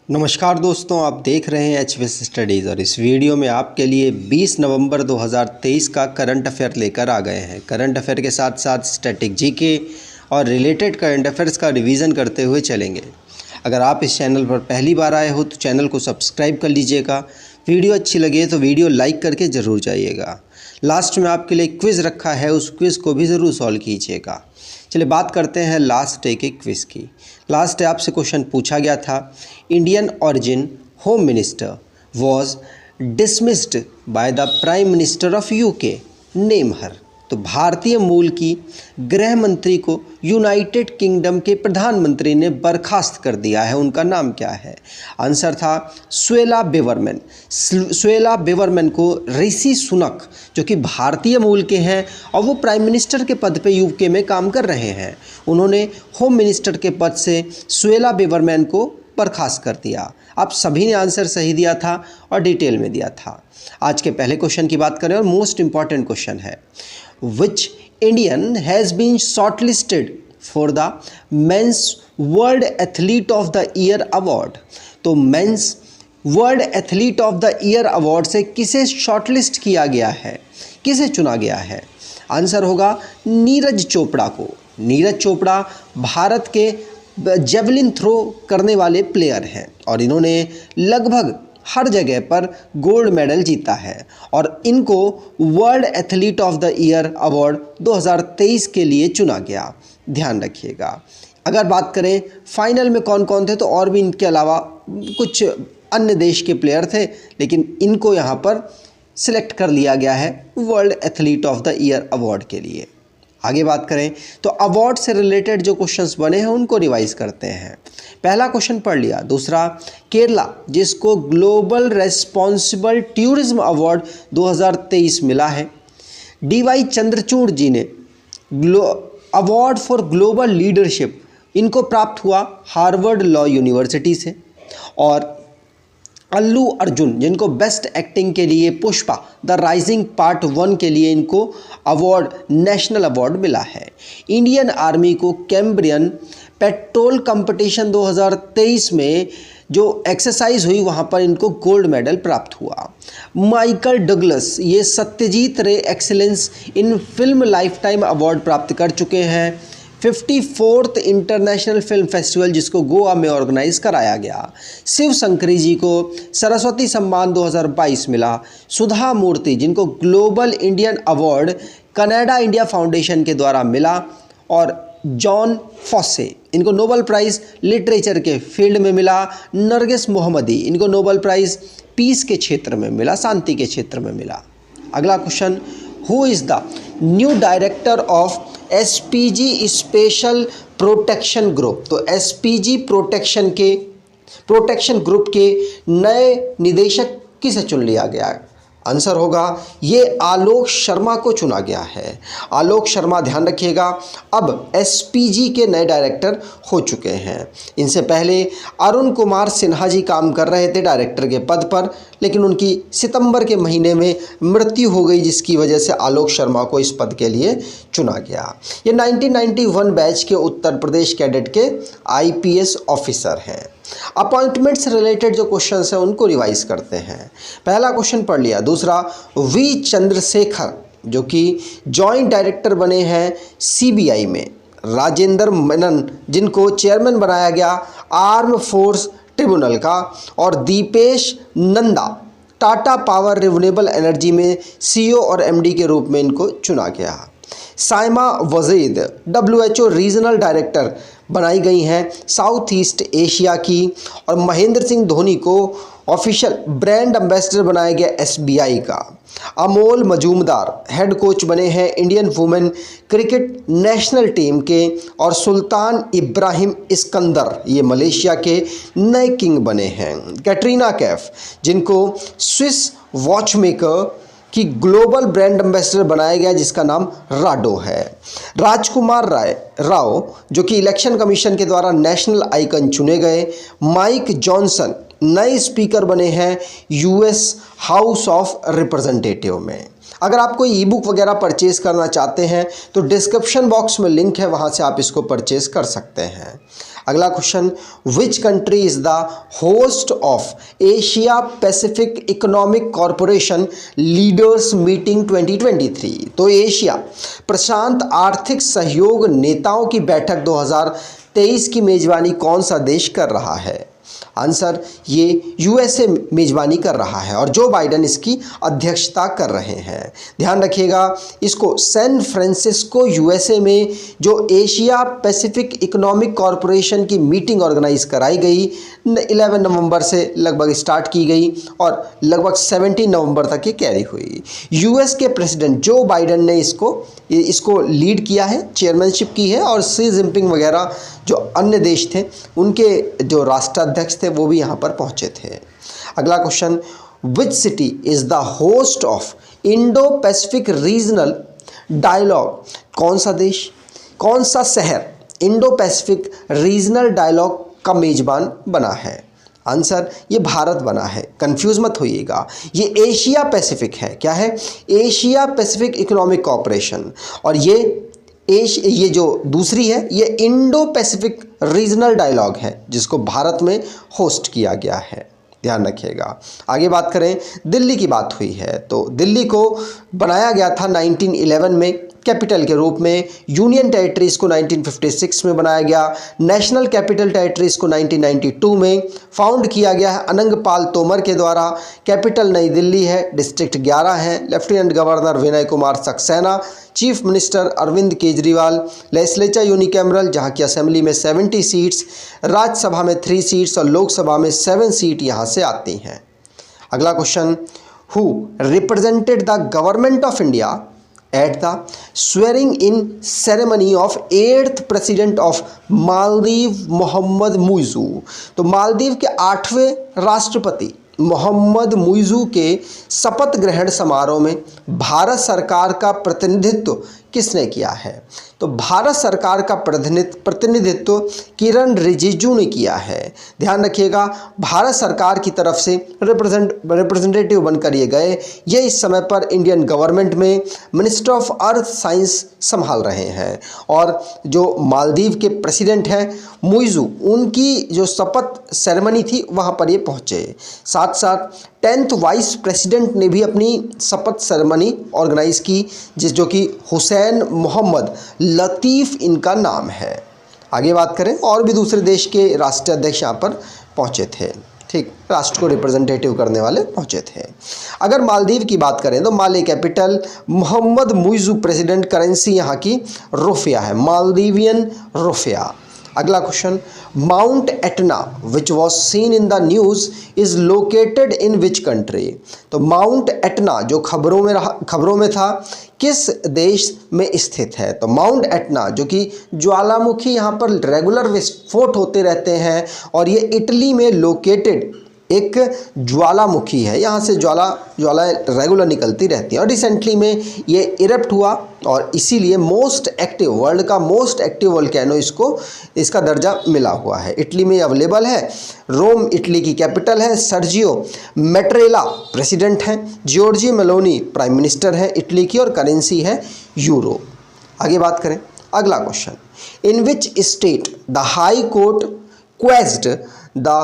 नमस्कार दोस्तों, आप देख रहे हैं एचवीएस स्टडीज़ और इस वीडियो में आपके लिए 20 नवंबर 2023 का करंट अफेयर लेकर आ गए हैं। करंट अफेयर के साथ साथ स्टैटिक जीके और रिलेटेड करंट अफेयर्स का रिवीजन करते हुए चलेंगे। अगर आप इस चैनल पर पहली बार आए हो तो चैनल को सब्सक्राइब कर लीजिएगा। वीडियो अच्छी लगे तो वीडियो लाइक करके ज़रूर जाइएगा। लास्ट में आपके लिए क्विज़ रखा है, उस क्विज़ को भी ज़रूर सॉल्व कीजिएगा। चलिए बात करते हैं लास्ट डे के क्विज़ की। लास्ट डे आपसे क्वेश्चन पूछा गया था, Indian origin home minister was dismissed by the prime minister of UK, name her. तो भारतीय मूल की गृह मंत्री को यूनाइटेड किंगडम के प्रधानमंत्री ने बर्खास्त कर दिया है, उनका नाम क्या है? आंसर था सुएला बेवरमैन। सुएला बेवरमैन को ऋषि सुनक, जो कि भारतीय मूल के हैं और वो प्राइम मिनिस्टर के पद पे यूके में काम कर रहे हैं, उन्होंने होम मिनिस्टर के पद से सुएला बेवरमैन को बर्खास्त कर दिया। आप सभी ने आंसर सही दिया था और डिटेल में दिया था। आज के पहले क्वेश्चन की बात करें और मोस्ट इंपॉर्टेंट क्वेश्चन है, which Indian has been shortlisted for the men's world athlete of the year award. तो men's world athlete of the year award से किसे शॉर्टलिस्ट किया गया है, किसे चुना गया है? आंसर होगा नीरज चोपड़ा को। नीरज चोपड़ा भारत के जेवलिन थ्रो करने वाले प्लेयर हैं और इन्होंने लगभग हर जगह पर गोल्ड मेडल जीता है और इनको world athlete of the year award 2023 के लिए चुना गया, ध्यान रखिएगा। अगर बात करें फाइनल में कौन कौन थे, तो और भी इनके अलावा कुछ अन्य देश के प्लेयर थे, लेकिन इनको यहाँ पर सिलेक्ट कर लिया गया है world athlete of the year award के लिए। आगे बात करें तो अवार्ड से रिलेटेड जो क्वेश्चंस बने हैं उनको रिवाइज करते हैं। पहला क्वेश्चन पढ़ लिया। दूसरा, केरला जिसको ग्लोबल रेस्पॉन्सिबल टूरिज्म अवार्ड 2023 मिला है, DY चंद्रचूड़ जी ने अवार्ड फॉर ग्लोबल लीडरशिप इनको प्राप्त हुआ हार्वर्ड लॉ यूनिवर्सिटी से। और अल्लू अर्जुन जिनको बेस्ट एक्टिंग के लिए पुष्पा द राइजिंग पार्ट 1 के लिए इनको अवार्ड, नेशनल अवार्ड मिला है। इंडियन आर्मी को कैम्ब्रियन पेट्रोल कंपटीशन 2023 में जो एक्सरसाइज हुई वहाँ पर इनको गोल्ड मेडल प्राप्त हुआ। माइकल डगलस ये सत्यजीत रे excellence in film life time award प्राप्त कर चुके हैं। 54th इंटरनेशनल फिल्म फेस्टिवल जिसको गोवा में ऑर्गेनाइज कराया गया। शिव शंकरी जी को सरस्वती सम्मान 2022 मिला। सुधा मूर्ति जिनको global Indian award Canada India foundation के द्वारा मिला। और जॉन फॉसे इनको नोबेल प्राइज़ लिटरेचर के फील्ड में मिला। नरगिस मोहम्मदी इनको नोबेल प्राइज़ पीस के क्षेत्र में मिला, शांति के क्षेत्र में मिला। अगला question, who is the new director of SPG special protection group? तो SPG प्रोटेक्शन ग्रुप के नए निदेशक किसे चुन लिया गया है? आंसर होगा ये आलोक शर्मा को चुना गया है। आलोक शर्मा, ध्यान रखिएगा, अब SPG के नए डायरेक्टर हो चुके हैं। इनसे पहले अरुण कुमार सिन्हा जी काम कर रहे थे डायरेक्टर के पद पर, लेकिन उनकी सितंबर के महीने में मृत्यु हो गई, जिसकी वजह से आलोक शर्मा को इस पद के लिए चुना गया। ये 1991 बैच के उत्तर प्रदेश कैडेट के IPS ऑफिसर हैं। अपॉइंटमेंट से रिलेटेड जो क्वेश्चन हैं उनको रिवाइज करते हैं। पहला क्वेश्चन पढ़ लिया। दूसरा, V चंद्रशेखर जो कि जॉइंट डायरेक्टर बने हैं CBI में। राजेंद्र मेनन जिनको चेयरमैन बनाया गया आर्म फोर्स ट्रिब्यूनल का। और Deepesh Nanda Tata power renewable energy में CEO और MD के रूप में इनको चुना गया। साइमा वजीद WHO रीजनल डायरेक्टर बनाई गई हैं साउथ ईस्ट एशिया की। और महेंद्र सिंह धोनी को ऑफिशियल ब्रांड एम्बेसडर बनाया गया SBI का। अमोल मजूमदार हेड कोच बने हैं Indian women cricket national team के। और सुल्तान इब्राहिम इस्कंदर ये मलेशिया के नए किंग बने हैं। कैटरीना कैफ जिनको स्विस वॉचमेकर की ग्लोबल ब्रांड एम्बेसडर बनाया गया, जिसका नाम राडो है। राजकुमार राव जो कि इलेक्शन कमीशन के द्वारा नेशनल आइकन चुने गए। माइक जॉनसन नए स्पीकर बने हैं US हाउस ऑफ रिप्रेजेंटेटिव में। अगर आप कोई ई-बुक वगैरह परचेज़ करना चाहते हैं तो डिस्क्रिप्शन बॉक्स में लिंक है, वहाँ से आप इसको परचेज़ कर सकते हैं। अगला question, which country is the host of Asia Pacific economic corporation leaders meeting 2023? तो एशिया प्रशांत आर्थिक सहयोग नेताओं की बैठक 2023 की मेजबानी कौन सा देश कर रहा है? आंसर, ये यूएसए मेजबानी कर रहा है और जो बाइडेन इसकी अध्यक्षता कर रहे हैं। ध्यान रखिएगा, इसको सैन फ्रांसिस्को यूएसए में जो एशिया पैसिफिक इकोनॉमिक कॉरपोरेशन की मीटिंग ऑर्गेनाइज कराई गई 11 नवंबर से लगभग स्टार्ट की गई और लगभग 17 नवंबर तक ये कैरी हुई। यूएस के प्रेसिडेंट जो बाइडेन ने इसको लीड किया है, चेयरमैनशिप की है और शी जिनपिंग वगैरह जो अन्य देश थे उनके जो राष्ट्राध्यक्ष थे वो भी यहाँ पर पहुँचे थे। अगला question, which city is the host of Indo Pacific regional dialogue? कौन सा देश, कौन सा शहर इंडो पैसिफिक रीजनल डायलॉग का मेजबान बना है? आंसर, ये भारत बना है, कंफ्यूज मत होइएगा। ये एशिया पैसिफिक है, क्या है? Asia Pacific economic corporation. और ये जो दूसरी है ये इंडो पैसिफिक रीजनल डायलॉग है जिसको भारत में होस्ट किया गया है, ध्यान रखिएगा। आगे बात करें, दिल्ली की बात हुई है तो दिल्ली को बनाया गया था 1911 में कैपिटल के रूप में। यूनियन टेरिटरीज को 1956 में बनाया गया। नेशनल कैपिटल टेरिटरीज को 1992 में फाउंड किया गया है अनंगपाल तोमर के द्वारा। कैपिटल नई दिल्ली है, डिस्ट्रिक्ट 11 हैं। Lieutenant governor Vinay Kumar Saxena, chief minister Arvind Kejriwal. Legislature unicameral जहाँ की असेंबली में 70 सीट्स, राज्यसभा में 3 सीट्स और लोकसभा में 7 सीट यहाँ से आती हैं। अगला question, who represented the government of India at the swearing in ceremony of 8th president of Maldives Mohamed Muizzu? तो मालदीव के 8वें राष्ट्रपति मोहम्मद मुइज़ू के शपथ ग्रहण समारोह में भारत सरकार का प्रतिनिधित्व किसने किया है? तो भारत सरकार का प्रतिनिधित्व किरण रिजिजू ने किया है। ध्यान रखिएगा, भारत सरकार की तरफ से रिप्रेजेंटेटिव बनकर ये गए। ये इस समय पर इंडियन गवर्नमेंट में मिनिस्टर ऑफ अर्थ साइंस संभाल रहे हैं। और जो मालदीव के प्रेसिडेंट हैं मुइज़ू, उनकी जो शपथ सेरेमनी थी वहाँ पर ये पहुँचे। साथ साथ 10th वाइस प्रेसिडेंट ने भी अपनी शपथ सेरेमनी ऑर्गेनाइज की जो कि हुसैन मोहम्मद लतीफ़ इनका नाम है। आगे बात करें, और भी दूसरे देश के राष्ट्राध्यक्ष यहाँ पर पहुँचे थे, ठीक, राष्ट्र को रिप्रेजेंटेटिव करने वाले पहुँचे थे। अगर मालदीव की बात करें तो Male capital, Mohamed Muizzu president, currency यहाँ की रुपया है, मालदीवियन रुपया। अगला question, Mount Etna which was seen in the news is located in which country? तो माउंट एटना जो खबरों में था किस देश में स्थित है? तो माउंट एटना जो कि ज्वालामुखी यहाँ पर रेगुलर विस्फोट होते रहते हैं और ये इटली में लोकेटेड एक ज्वालामुखी है। यहाँ से ज्वाला रेगुलर निकलती रहती है और रिसेंटली में ये इरप्ट हुआ और इसीलिए वर्ल्ड का मोस्ट एक्टिव वोल्केनो इसका दर्जा मिला हुआ है। इटली में अवेलेबल है। रोम इटली की कैपिटल है। सर्जियो मैट्रेला प्रेसिडेंट हैं। जॉर्जिया मेलोनी प्राइम मिनिस्टर है इटली की और करेंसी है यूरो। आगे बात करें, अगला question, in which state the high court quashed the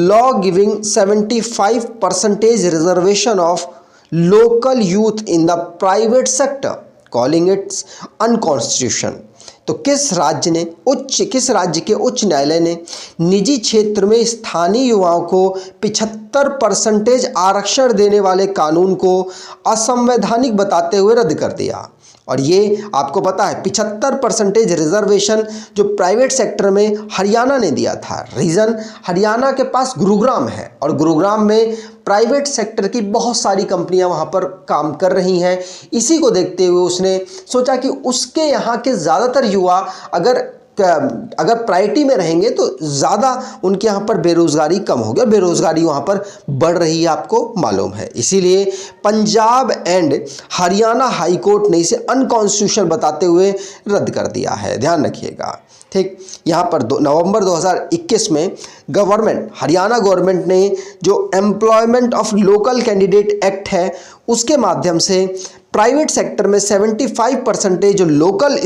law giving 75% reservation of local youth in the private sector calling it unconstitutional? तो किस राज्य के उच्च न्यायालय ने निजी क्षेत्र में स्थानीय युवाओं को 75% आरक्षण देने वाले कानून को असंवैधानिक बताते हुए रद्द कर दिया? और ये आपको पता है 75% रिजर्वेशन जो प्राइवेट सेक्टर में हरियाणा ने दिया था। रीज़न, हरियाणा के पास गुरुग्राम है और गुरुग्राम में प्राइवेट सेक्टर की बहुत सारी कंपनियां वहां पर काम कर रही हैं। इसी को देखते हुए उसने सोचा कि उसके यहाँ के ज़्यादातर युवा अगर प्रायोरिटी में रहेंगे तो ज़्यादा उनके यहाँ पर बेरोज़गारी कम होगी और बेरोज़गारी वहाँ पर बढ़ रही है, आपको मालूम है। इसीलिए Punjab and Haryana high court ने इसे अनकॉन्स्टिट्यूशनल बताते हुए रद्द कर दिया है, ध्यान रखिएगा। ठीक, यहाँ पर नवंबर 2021 में हरियाणा गवर्नमेंट ने जो employment of local candidate act है उसके माध्यम से प्राइवेट सेक्टर में 75% जो लोकल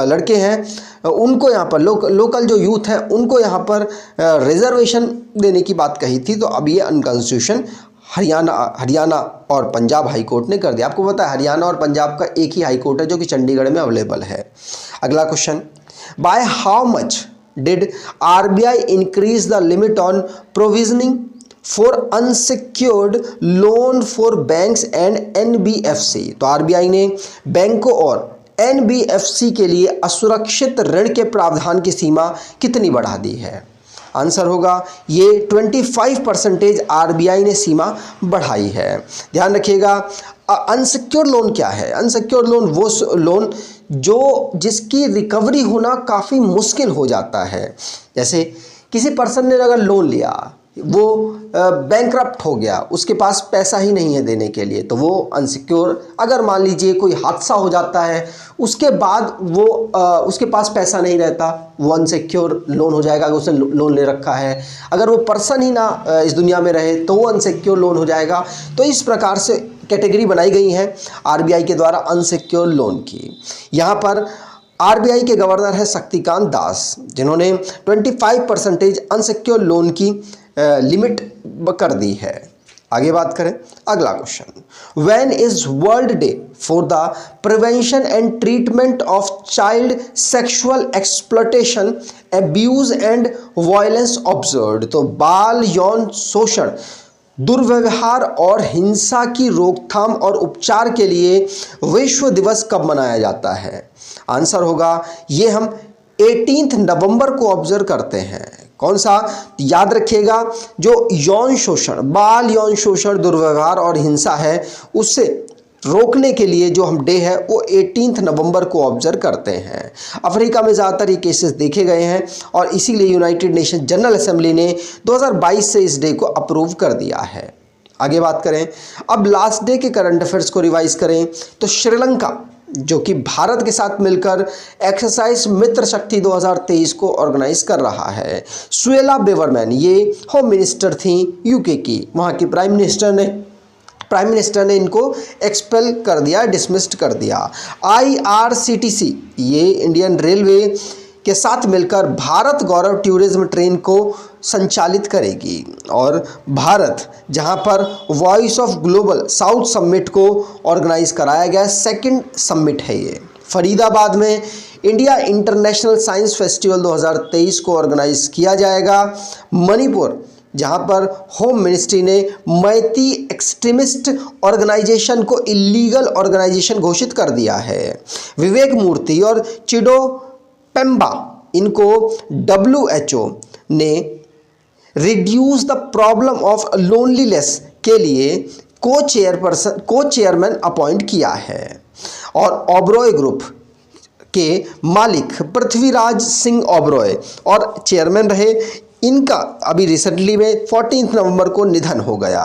लड़के हैं उनको यहाँ पर लोकल जो यूथ हैं उनको यहाँ पर रिजर्वेशन देने की बात कही थी। तो अब ये अनकॉन्स्टिट्यूशन हरियाणा और पंजाब हाई कोर्ट ने कर दिया। आपको पता है हरियाणा और पंजाब का एक ही हाई कोर्ट है जो कि चंडीगढ़ में अवेलेबल है। अगला question, by how much did RBI increase the limit on provisioning for unsecured loan for banks and NBFC. तो आरबीआई ने बैंकों और एनबीएफसी के लिए असुरक्षित ऋण के प्रावधान की सीमा कितनी बढ़ा दी है? आंसर होगा ये 25% आरबीआई ने सीमा बढ़ाई है। ध्यान रखिएगा, अनसिक्योर्ड लोन क्या है? अनसिक्योर्ड लोन वो लोन जिसकी रिकवरी होना काफ़ी मुश्किल हो जाता है। जैसे किसी पर्सन ने अगर लोन लिया, वो बैंकरप्ट हो गया, उसके पास पैसा ही नहीं है देने के लिए, तो वो अनसिक्योर, अगर मान लीजिए कोई हादसा हो जाता है उसके बाद वो उसके पास पैसा नहीं रहता, वो अनसिक्योर लोन हो जाएगा। अगर उसने लोन ले रखा है, अगर वो पर्सन ही ना इस दुनिया में रहे तो वो अनसिक्योर लोन हो जाएगा। तो इस प्रकार से कैटेगरी बनाई गई है आरबीआई के द्वारा अनसिक्योर लोन की। यहाँ पर आरबीआई के गवर्नर है शक्तिकांत दास, जिन्होंने 25% अनसिक्योर लोन की लिमिट कर दी है। आगे बात करें, अगला question, when is world day for the prevention and treatment of child sexual exploitation, abuse and violence observed. तो बाल यौन शोषण, दुर्व्यवहार और हिंसा की रोकथाम और उपचार के लिए विश्व दिवस कब मनाया जाता है? आंसर होगा ये हम 18 नवंबर को ऑब्जर्व करते हैं। कौन सा? याद रखिएगा, जो यौन शोषण, बाल यौन शोषण, दुर्व्यवहार और हिंसा है, उससे रोकने के लिए जो हम डे है वो 18 नवंबर को ऑब्जर्व करते हैं। अफ्रीका में ज़्यादातर ये केसेस देखे गए हैं और इसीलिए यूनाइटेड नेशन जनरल असेंबली ने 2022 से इस डे को अप्रूव कर दिया है। आगे बात करें, अब लास्ट डे के करंट अफेयर्स को रिवाइज करें तो श्रीलंका जो कि भारत के साथ मिलकर एक्सरसाइज मित्र शक्ति 2023 को ऑर्गेनाइज कर रहा है। सुएला बेवरमैन ये होम मिनिस्टर थी यूके की, वहाँ की प्राइम मिनिस्टर ने इनको एक्सपेल कर दिया, डिसमिस्ड कर दिया। IRCTC ये इंडियन रेलवे के साथ मिलकर भारत गौरव टूरिज्म ट्रेन को संचालित करेगी। और भारत जहां पर voice of global south summit को ऑर्गेनाइज कराया गया, सेकंड समिट है ये। फरीदाबाद में इंडिया इंटरनेशनल साइंस फेस्टिवल 2023 को ऑर्गेनाइज किया जाएगा। मणिपुर जहां पर होम मिनिस्ट्री ने मैती एक्सट्रीमिस्ट ऑर्गेनाइजेशन को इलीगल ऑर्गेनाइजेशन घोषित कर दिया है। विवेक मूर्ति और चिडो पेम्बा इनको WHO ने reduce the problem of loneliness के लिए को चेयरमैन अपॉइंट किया है। और ओबरॉय ग्रुप के मालिक पृथ्वीराज सिंह ओबरॉय और चेयरमैन रहे, इनका अभी रिसेंटली में 14 नवंबर को निधन हो गया।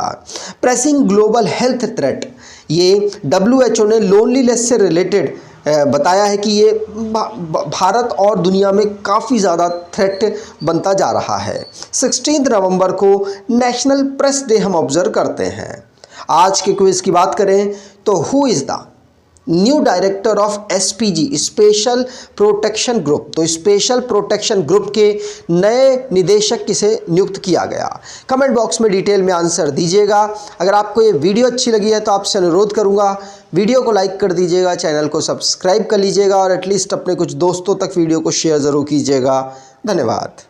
प्रेसिंग ग्लोबल हेल्थ थ्रेट, ये WHO ने लोनलीनेस से रिलेटेड बताया है कि ये भारत और दुनिया में काफ़ी ज़्यादा थ्रेट बनता जा रहा है। 16 नवंबर को नेशनल प्रेस डे हम ऑब्जर्व करते हैं। आज के क्विज की बात करें तो who is the new director of SPG special protection group. तो स्पेशल प्रोटेक्शन ग्रुप के नए निदेशक किसे नियुक्त किया गया? कमेंट बॉक्स में डिटेल में आंसर दीजिएगा। अगर आपको ये वीडियो अच्छी लगी है तो आपसे अनुरोध करूंगा वीडियो को लाइक कर दीजिएगा, चैनल को सब्सक्राइब कर लीजिएगा और एटलीस्ट अपने कुछ दोस्तों तक वीडियो को शेयर ज़रूर कीजिएगा। धन्यवाद।